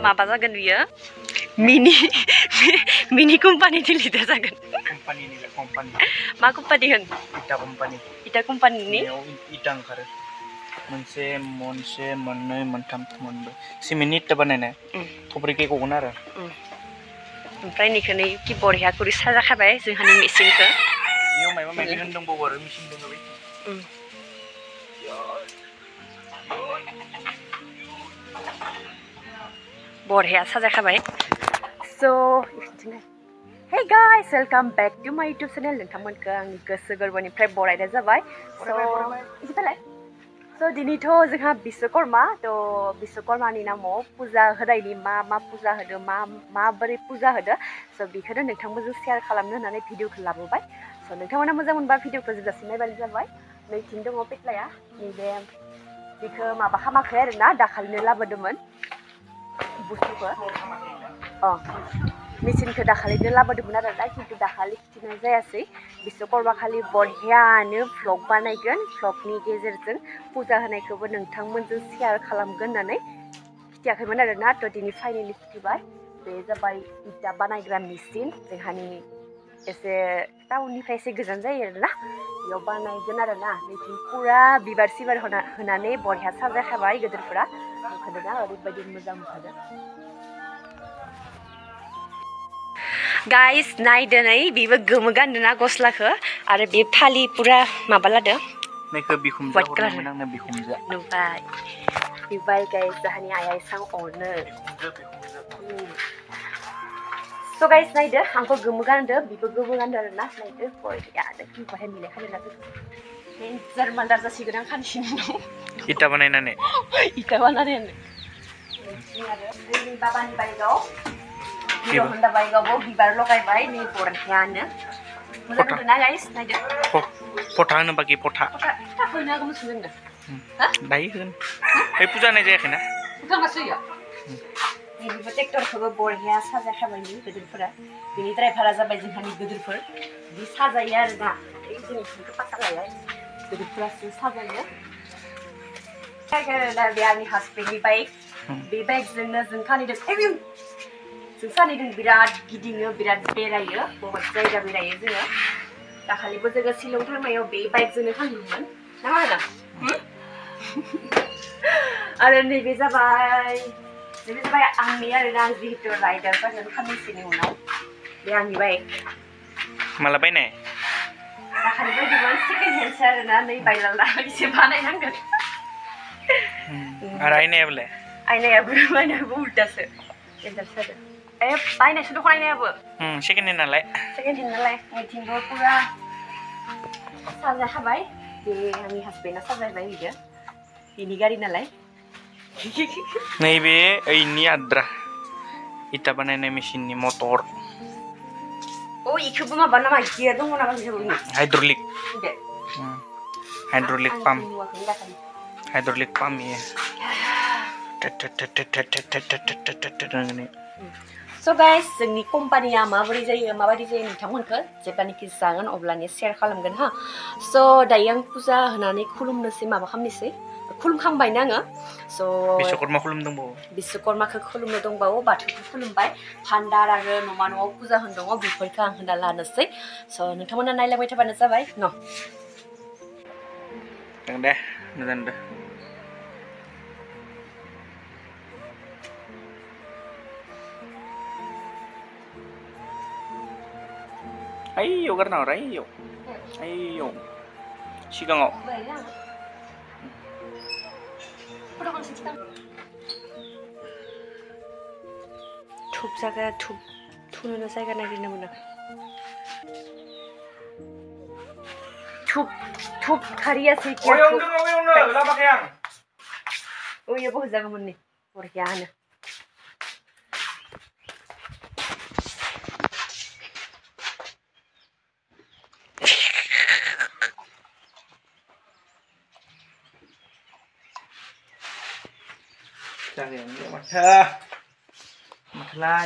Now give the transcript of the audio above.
माबा जागोन बियो मिनि कम्पानि लिडार जागोन मा कम्पानि होन इटा कम्पानिनि इटा ओंखारो मोनसे मोनसे मोननै मोनथाम मोनब्रै सिमेन्टनि इटा बानायनाय थब्रैखे गगोन आरो ओमफ्राय निखौ नै कि बरिया करि साजाखाबाय जोंहानि मेसिनखौ बेयाव माबा माबि होनदोंबावो आरो मेसिन दङ बे बरिया साजाखाबाय so hey guys welcome back to my YouTube channel नोंथांमोनखौ आंनि गोसो गोरबोनिफ्राय बरायनाय जाबाय सो दिनैथ' जोंहा बिश्वकर्मा थ' बिश्वकर्मानि नामाव फुजा होनायनि मा फुजा होदो माबोरै फुजा होदो स' बेखौनो नोंथांमोनजों शेयार खालामनो होननानै भिडिअखौ लाबोबाय स' नोंथांमोना मोजां मोनबा भिडिअखौ जोबजासिम नायबानो जाबाय नैथिं दङ पेटलाया नैबे बेखौ माबा खालामाखै आरोना दाखालिनो लाबोदोंमोन बुस्थुखौ मेचिनखौ दाखालिनो लाबोदोंमोन आरो दा खिन्थु दाखालि खिथिनाय जायासै बिश्वकर्मा खालि बरियानो भ्लग बानायगोन भ्लगनि गेजेरजों फुजा होनायखौबो नोंथांमोनजों शेयार खालामगोन होननानै खिथियाखैमोन आरो ना थ' दिनै फाइनेलि खिथिबाय बे जाबाय इटा बानायग्रा मेचिन जोंहानि एसे टाउननिफ्राय एसे गोजान जायो आरोना बेयाव बानायगोन आरो ना नैथिं फुरा बिबार सिबार होनानै बरिया साजायखाबाय गेदेरफोरा नुखादों ना ओरैबायदि मोजां नुखादों गाइस नायदो नै बेबो गोमो गानदोंना गस्लाखौ आरो बे फालि पुरा माबा लादो वाइट कालार नुबाय नुबाय गाइस जाहानि आइया एसां अनो स' गाइस नायदो आंखौ गोमो गानदो बेबो गोमो गानदो आरोना नायदो बरियानो होनबाथाय मिलायखादों ना डेन्जार मालदार जासिगोन आं खानसेनि उनाव इटा बानायनानै आरो जोंनि बाबानि बाइकआव हिर' हन्डा बाइकआवबो बिबार लगायबाय नै बरियानो मोजां नुदोंना गाइस नायदो फटा होनो बाखि फटा होनो हागौ मोसुम जोंनो दायो होन बे फुजा होनाय जायाखैना फुजामासो होयो नैबेबो ट्रेक्टरखौबो बरिया साजायखाबाय गेदेरफोरा बेनि ड्राइभारा जाबाय जोंहानि गेदेरफोर बि साजायो आरोना जोंनि थिंखौ पाता लायबाय गेदेरफोरासो साजायो बे आंनि हासबेन्डनि बाइक बे बाइकजोंनो जों सानैजों बिराद गिदिङो बिराद बेरायो बहुत जायगा बेरायो जोङो दाखालिबो जोङो शिलं थांनायाव बे बाइकजोंनो थांदोंमोन ना मा होनो आरो नैबे जाबाय आंनि आरोना आं जिहेतु राइडार जागोन साननैसोनि उनाव बे आंनि बाइक माला बायनाय दाखालि बायदोंमोन सेकेन्ड हेन्डसो आरोना नै बायलाला एसे बानायनांगोन आरो आयनायाबो उल्टासो देन्जारसो जादों बायनायसो दखान आयनायाबो सेकेन्ड हेन्ड नालाय नैथिंबो पुरा साजायखाबाय बे आंनि हासबेन्डआ साजायबाय बियो बेनि गारि नालाय नैबे ओइनि आद्रा इटा बानायनाय मेचिननि मटर इखौबो माबा नामा गियार दङ नामा हाइड्रलिक पाम्प इयो स' गाइस जोंनि कम्पानिया माबायदि जायो नोंथांमोनखौ जेब्लानोखि जागोन अब्लानो शेयार खालामगोन हा स' दायो आं फुजा होनानै खुलुमनोसै माबा खालामनोसै खुलुमखांबायनो आङो स' बिश्वकर्माखौ खुलुमनो दंबावो बाथौखौ खुलुमबाय भान्डार आरो न'मा न'आव फुजा होनो दङ बेफोरखौ आं होना लानोसै स' नोंथांमोना नायलांबाय थाबानो जाबाय न' दे मोजां दे आयौ गारना हर आयौ सिगाङाव थुनो जायगा नागिरनो मोनाखै थुप खारियासै इयावबो होजागौमोन नै बरियानो Jangan, mata, mata